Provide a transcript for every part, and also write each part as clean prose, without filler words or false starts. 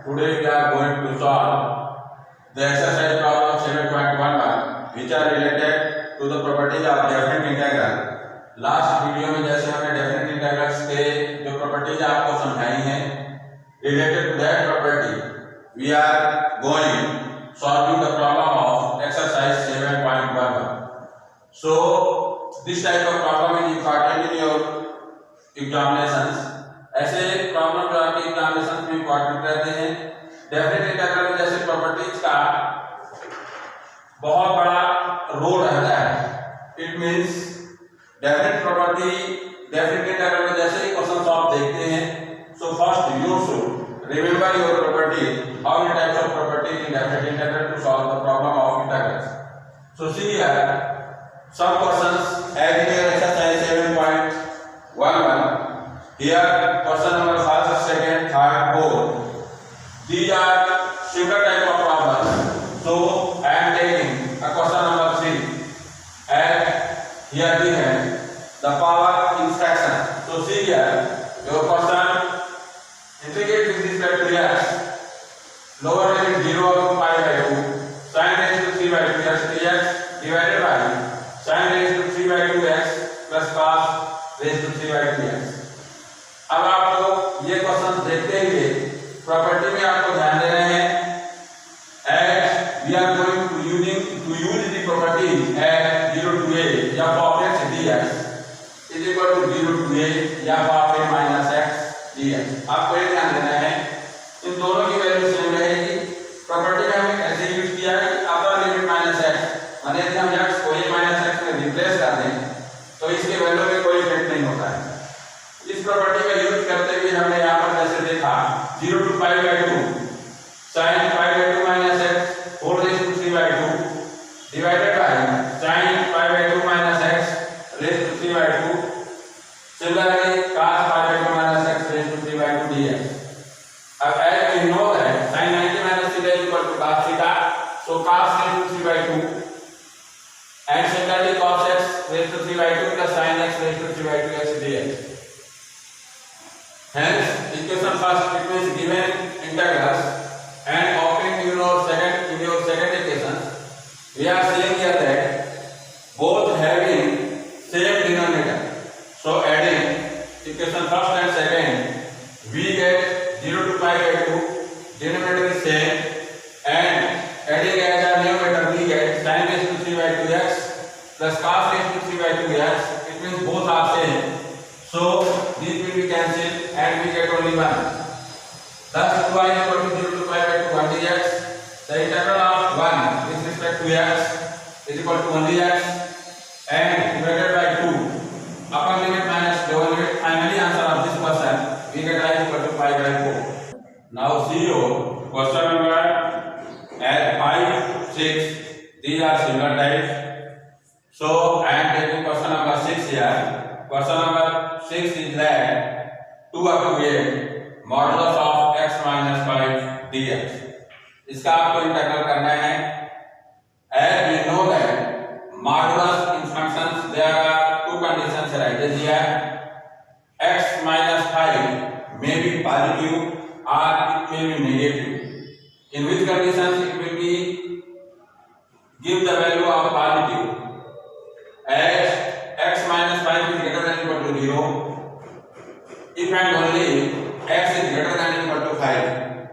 Today we are going to solve the exercise problem 7.11 which are related to the properties of definite integral. Last video में जैसे हमने definite integrals के जो properties आपको समझाई हैं related to that property, we are going solving the problem of exercise 7.11. So this type of problem is important in your examinations. ऐसे problem जो आपके एग्जामिनेशन में इंपॉर्टेंट रहते हैं। डेफिनेट इंटीग्रल में जैसे प्रॉपर्टीज का बहुत बड़ा रोल रहता है। It means definite property definite integral में जैसे ही क्वेश्चन सॉल्व देखते हैं, so first you should remember your property, how many types of properties in definite integral to solve the problem of integrals. So see here some questions as in your exercise 7.11. Here question number first, second, third, fourth. These are similar type of problems. So I am taking a question number 3 and here given the power in fraction. So see here your question integrate with respect to x, lower limit 0 to pi by 2, sin raised to 3 by 2 x dx divided by sin raised to 3 by 2x plus cos raised to 3 by 2x. अब आपको ये question देखते हुए property में आपको ध्यान देना है। As we are going to use the property as 0 to a या of x dx is equal to 0 to a या of a minus x dx। आपको ये ध्यान देना है इन दोनों की वैल्यू सेम रहेगी। प्रॉपर्टी में हमने ऐसे यूज किया है कि अपर लिमिट माइनस x, माने यदि हम x को a माइनस x में रिप्लेस कर दें तो इसके वैल्यू में कोई इफेक्ट नहीं होता है। इस प्रॉपर्टी का यूज करते हुए हमने यहाँ पर जैसे देखा 0 to pi by 2 sin pi by 2 minus x whole raised to 3 by 2 divided by sin pi by 2 minus x raised to 3 by 2 similarly cos pi by 2 minus x raised to 3 by 2 dx. अब as we know that sin 90 minus theta is equal to cos theta, so cos raised to 3 by 2 and similarly cos x raised to 3 by 2 plus sin x raised to 3 by 2 x dx. Hence, equation first it means given integrals and obtained in your second equation, we are saying here that both having same denominator. So adding equation first and second, we get 0 to pi by 2, denominator is same, and adding as a numerator we get sin raised to 3 by 2x plus cos raised to 3 by 2x. It means both are same. So these will be cancelled and we get only 1. Thus 2y is equal to 0 to pi by 2 1 dx. The integral of 1 with respect to x is equal to 1 dx and divided by 2 upper limit minus lower limit. Finally answer of this question we get y is equal to pi by 4. Now see your question number as 5, 6. These are similar types. So I am taking question number 6 here. Question number 6 is that 2 up to 8 modulus of x minus 5 dx. इसका आपको integral करना है। As we know that modulus in functions there are two conditions arises here. X minus 5 may be positive or it may be negative. In which conditions it will be give the value of positive as x minus 5 is greater than equal to 0 if and only x is greater than equal to 5,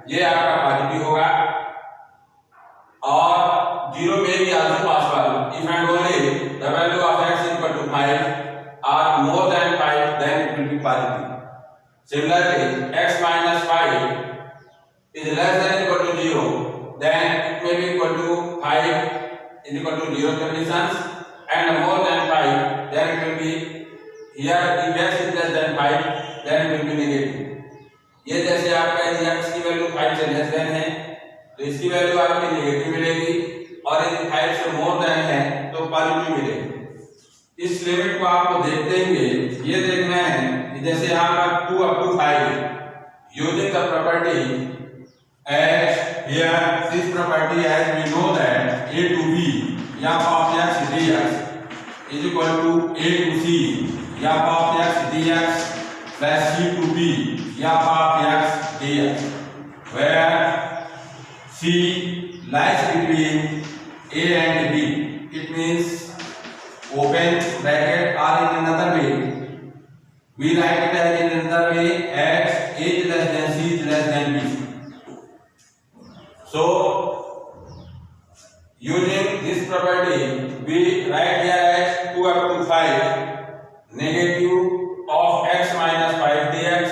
ये आपका positive होगा। और 0 में भी also possible if and only the value of x is equal to 5 or more than 5, then it will be positive. Similarly x minus 5 is less than equal to 0, then it may be equal to 5 is equal to 0 conditions, and more than 5, then it will be here if x is less than 5, then it will be negative. ये जैसे आपका यदि x की value 5 से less than है तो इसकी value आपकी नेगेटिव मिलेगी, और यदि 5 से मोर देन है तो पॉजिटिव मिलेगी। इस लिमिट को आपको देखते हुए ये देखना है कि जैसे यहाँ पर 2 up to 5 using the property as here this property as we know that a to b या of x dx is equal to a to c या of x dx plus c to b या of x dx, where C lies between A and B. It means open bracket or in another way. We write it as in another way as A is less than C is less than B. So using this property, we write here as 2 up to 5 negative of x minus 5 dx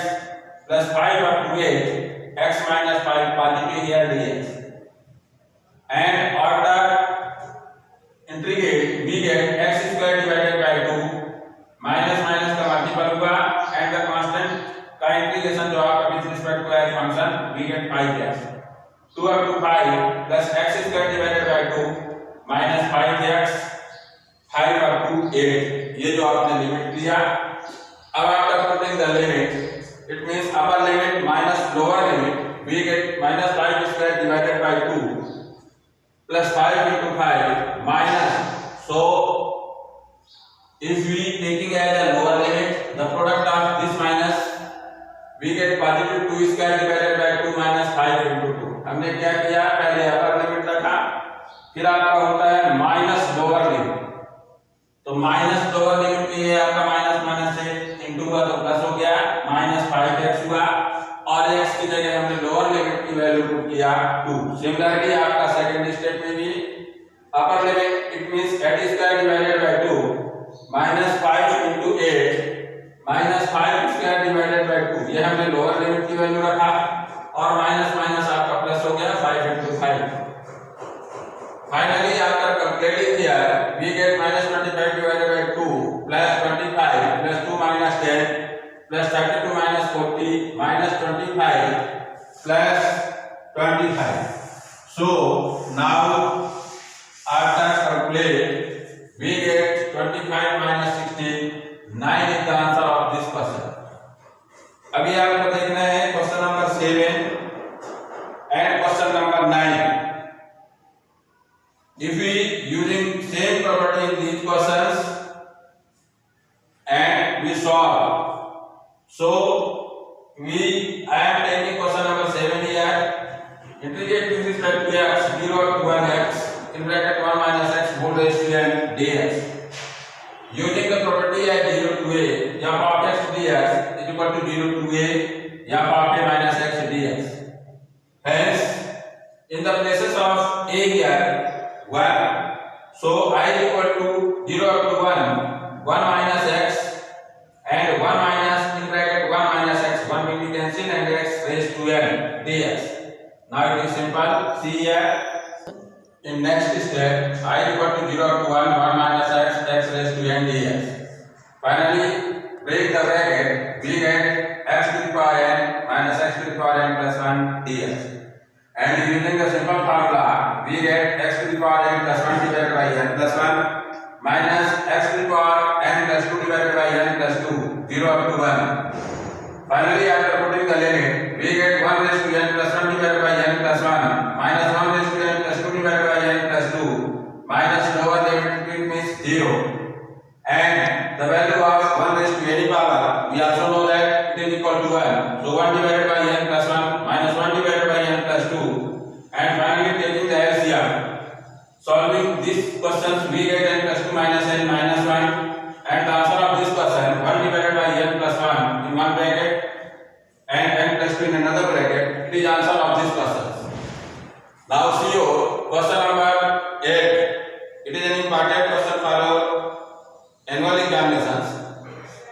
plus 5 up to 8 x minus 5 positive here dx. And after integrate we get x square divided by 2 minus minus का multiple हुआ and the constant का integration जो आपका with respect to as function we get 5x 2 up to 5 plus x square divided by 2 minus 5x 5 up to 8 ये जो आपने limit लिया. अब after putting the limit it means upper limit minus lower limit we get minus 5 square divided by 2 plus 5 into 5 minus. So if we taking as a lower limit the product of this minus we get positive 2 square divided by 2 minus 5 into 2. हमने क्या किया पहले upper limit रखा फिर आपका होता है minus lower limit. तो माइनस लोअर लिमिट में ये आपका माइनस माइनस से इनटू हुआ तो प्लस हो गया माइनस 5x हुआ और x की जगह हमने लोअर लिमिट की वैल्यू पुट किया 2. सिमिलरली आपका सेकंड स्टेप में भी upper limit it means 8 square divided by 2 minus 5 into 8 minus 5 square divided by 2 ये हमने लोअर लिमिट की वैल्यू रखा और माइनस माइनस आपका प्लस हो गया 5 into 5. Finally after completing here we get minus 25 divided by 2 plus 25 plus 2 minus 10 plus 32 minus 40 minus 25 plus 25. So now after complete we get 25 minus 16 9 is the answer of this question. अभी आपको देखना है question number 7 and question number 9. If we using same property in these questions and we solve, so I am taking question number 7 here. Integrate with respect to x 0 to 1x in bracket 1 minus x whole raised to n dx. Using the property as 0 to a f of x dx is equal to 0 to a f of a minus x dx. Hence, in the places of a here 1, so I is equal to 0 up to 1 minus x and 1 minus in bracket 1 minus x 1 will be cancelled and x raised to n dx. Now it is simple. See here. In next step, I is equal to 0 up to 1 minus x raised to n dx. Finally, break the bracket. We get x to the power n minus x to the power n plus 1 dx. And using the simple formula, we get x to the power n plus 1 divided by n plus 1 minus x to the power n plus 2 divided by n plus 2 0 up to 1. Finally, after putting the limit, we get 1 raised to n plus 1 divided by n plus 1 minus 1 raised to n plus 2 divided by n plus 2 minus lower limit it means 0. And the value of 1 raised to any power, we also know that it is equal to 1. So 1 divided by n plus 1 minus 1 divided by n plus 2. And finally taking the LCM. Solving these questions, we get n plus 2 minus n minus 1. And the answer of this question, 1 divided by n plus 1 in one bracket and n plus 2 in another bracket, it is answer of this question. Now see you, question number 8. It is an important question for our annual examinations.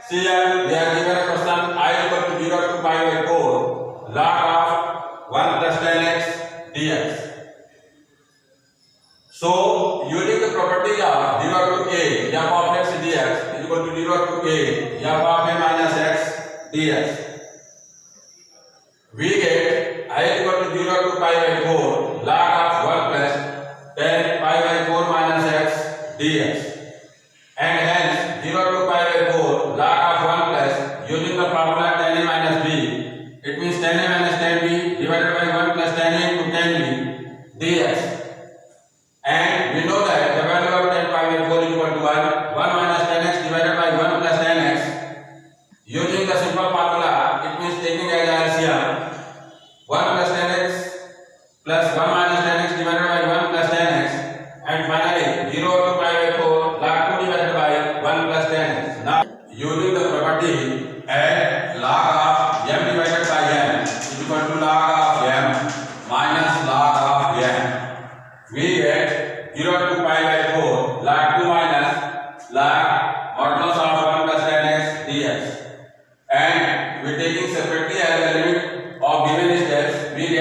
See here, we are given a question I is equal to 0 to pi by 4 log of 1 plus 10x dx. So using the property of 0 to a f of x dx is equal to 0 to a f of a minus x dx. We get I is equal to 0 to pi by 4 log of 1 plus 10 pi by 4 minus x dx. And hence 0 to pi by 4 log of 1 plus using the formula tan a minus b, it means tan a minus tan b divided by 1 plus tan a into tan b dx. And we know that the value of tan pi by 4 is equal to 1 minus tan x divided by 1 plus tan x. Using the simple formula, it means taking as LCM 1 plus tan x plus 1 minus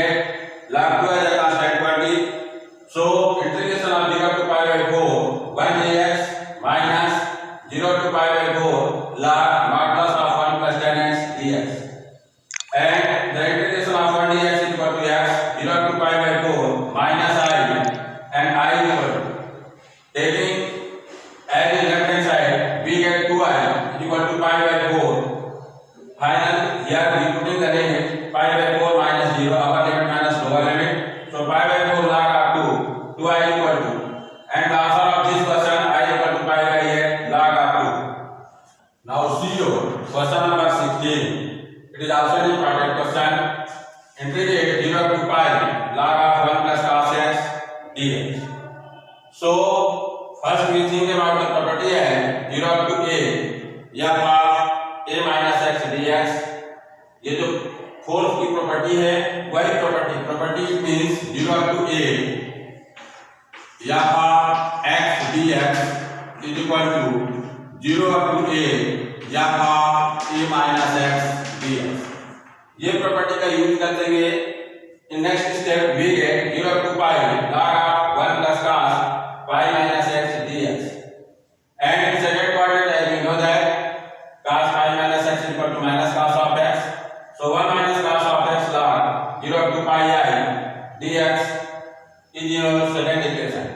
get log 2 as a constant quantity. So integration of 0 to pi by 4 1 ax minus 0 to pi by 4 log modulus of 1 plus tan x dx, and the integration of 1 dx is equal to x 0 to pi by 4 minus I, and I is equal to, taking as the left hand side we get 2I is equal to pi by 4. Final here we putting the limit pi by 4 minus 0, upper limit minus lower limit. So pi by 4 log of 2I equal to, and the answer of this question I equal to pi by 8 log of 2. Now see your question number 16. It is also an important question. Integrate 0 to pi log of 1 plus cos x dx. So first we think about the property as 0 to a f of a minus x dx. ये जो force की property है वही property means 0 to a f of x dx is equal to 0 to a f of a minus x dx. ये property का use करते हुए in next step we get 0 to pi log of 1 plus cos pi minus x dx, and in second quadrant as we know that cos pi minus x is equal to minus cos of x. So 1 minus cos of x log 0 to pi I dx is your second equation.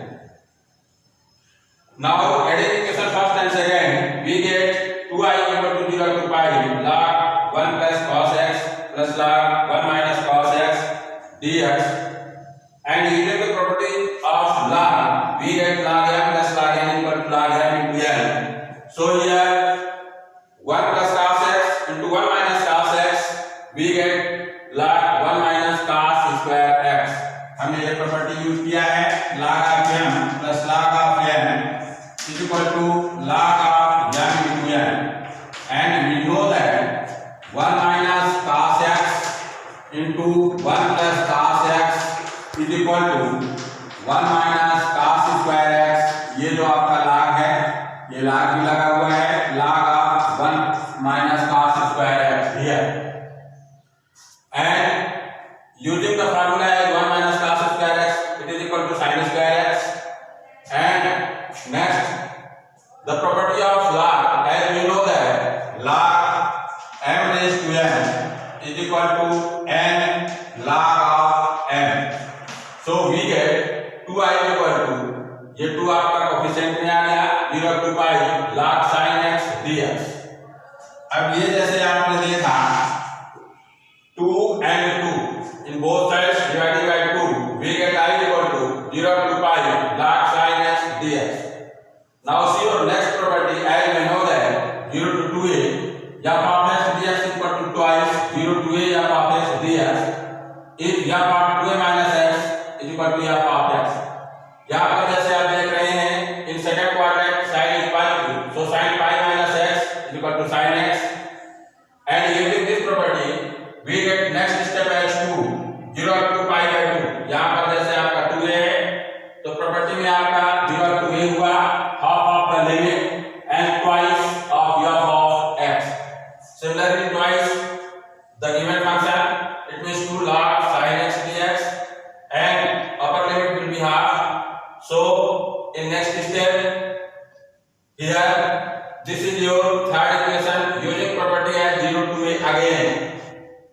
Now adding equation first and second we get 2I equal to 0 to pi log 1 plus cos x plus log 1 minus cos x dx, and using the property of log we get log m plus log n equal to log m into n. So here 1 plus cos x into 1 minus cos x we get log 1 minus cos square x. हमने ये property use किया है log of m plus log of n is equal to log of m into n, and we know that 1 minus cos x into 1 plus cos x is equal to 1 minus cos square x. ये जो आपका log है ये log भी लगा हुआ है log of 1 minus cos square x here, and using the formula as 1 minus cos square x it is equal to sin square x. And next the property of log, as we know that log m raised to n is equal to n log of m. So we get 2I equal to, ये 2 आपका coefficient में आ गया 0 to pi log sin x dx. अब ये जैसे आपने देखा 2 and 2 in both sides divided by 2 we get I equal to 0 to pi log sin x dx. Now see your next property, as we know that 0 to 2a f of x dx equal to twice 0 to a f of x dx. If f of 2a minus x is equal to f of x, यहाँ पर जैसे आप देख रहे हैं in second quadrant sin is pi, so sin pi minus x is equal to sin x, and using this property we get next step as 2 0 to pi by 2. यहाँ पर जैसे आपका 2a है तो प्रॉपर्टी में आपका 0 to a हुआ half of the limit and twice of f of x. Similarly twice the given function it means 2 log sin x dx, and upper limit will be half. So in next step here this is your third equation using property as 0 to a again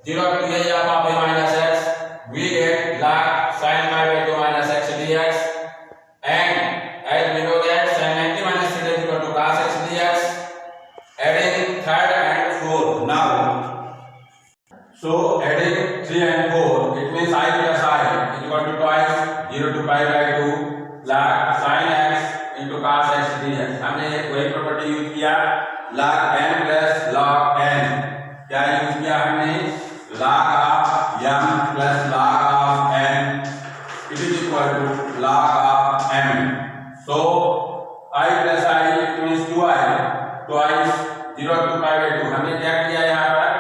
0 to a f of a minus x we get log sin pi by 2 minus x dx, and as we know that sin 90 minus theta is equal to cos x dx. Adding third and fourth now, so adding 3 and 4 it means I plus I is equal to twice 0 to pi by 2 log sin x into cos x dx. हमने वही property use किया log n plus log n. क्या use किया हमने log of m plus log of n it is equal to log of m. So I plus I it means 2I twice 0 to pi by 2. हमने क्या किया यहाँ पर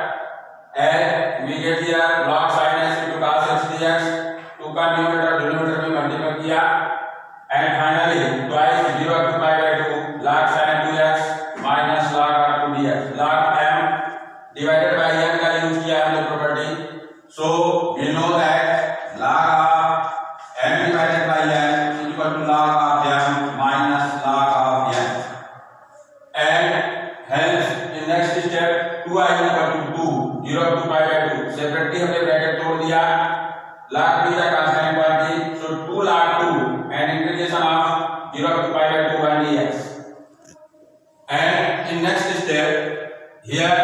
and we get here log sin x into cos x dx, 2 का numerator denominator में multiply किया, and finally twice 0 to pi by 2 log sin 2x minus log r 2 dx. Log m divided by n का use किया हमने property. So we know that b the constant quantity, so 2 log 2 and integration of 0 to pi by 2 and dx. And in next step, here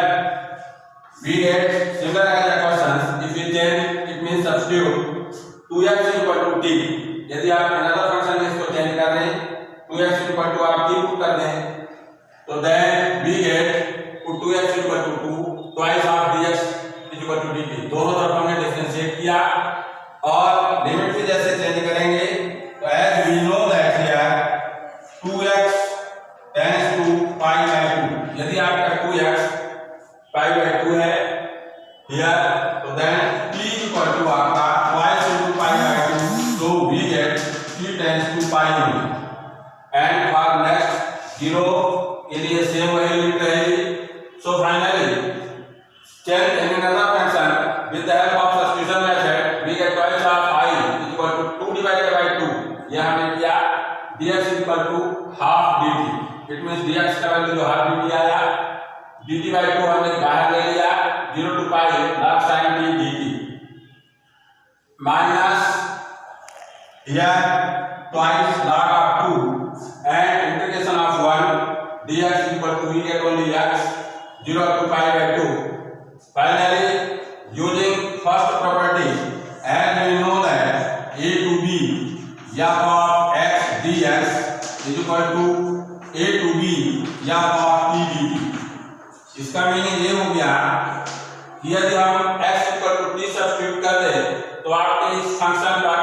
we get similar as the questions. If we change, it means substitute 2x equal to t. यदि आप another function में इसको change कर रहे हैं, 2x equal to आप t put कर दें, तो then we get 2x equal to 2 twice of dx is equal to dt. दोनों तरफ हमने डिफरेंशिएट किया और लिमिट भी जैसे चेंज करेंगे, तो as we know that here 2x tends to pi by 2. यदि आपका 2x pi by 2 है here, तो then t equal to आपका twice into pi by 2, so we get t tends to pi only. And for next 0 के लिए same वही limit रहेगी. So finally, change in another function with the help of substitution method, we get twice of I is equal to 2 divided by 2. यह हमने किया dx equal to half dt. It means dx का value जो half dt आया, dt by 2 हमने बाहर ले लिया, 0 to pi log sin t dt minus here twice log of 2 and integration of 1 dx equal to we get only x 0 to pi by 2. Finally, using first property, as we know that a to b f of x dx is equal to a to b f of t dt. इसका meaning ये हो गया कि यदि हम x equal to t substitute कर दें तो आपके इस फंक्शन का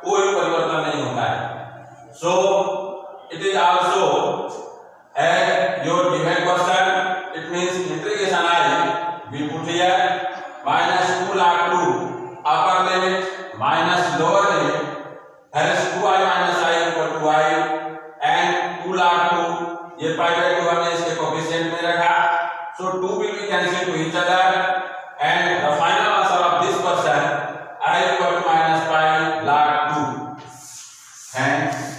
कोई परिवर्तन नहीं होता है. So it is also as your given question, it means integration I we put here minus 2 log 2 upper limit minus lower limit, hence 2i minus I equal to I and 2 log 2 ये pi by 2 हमने इसके coefficient में रखा, so 2 will be cancelled to each other and the final answer of this question I equal to minus pi log 2. Thanks.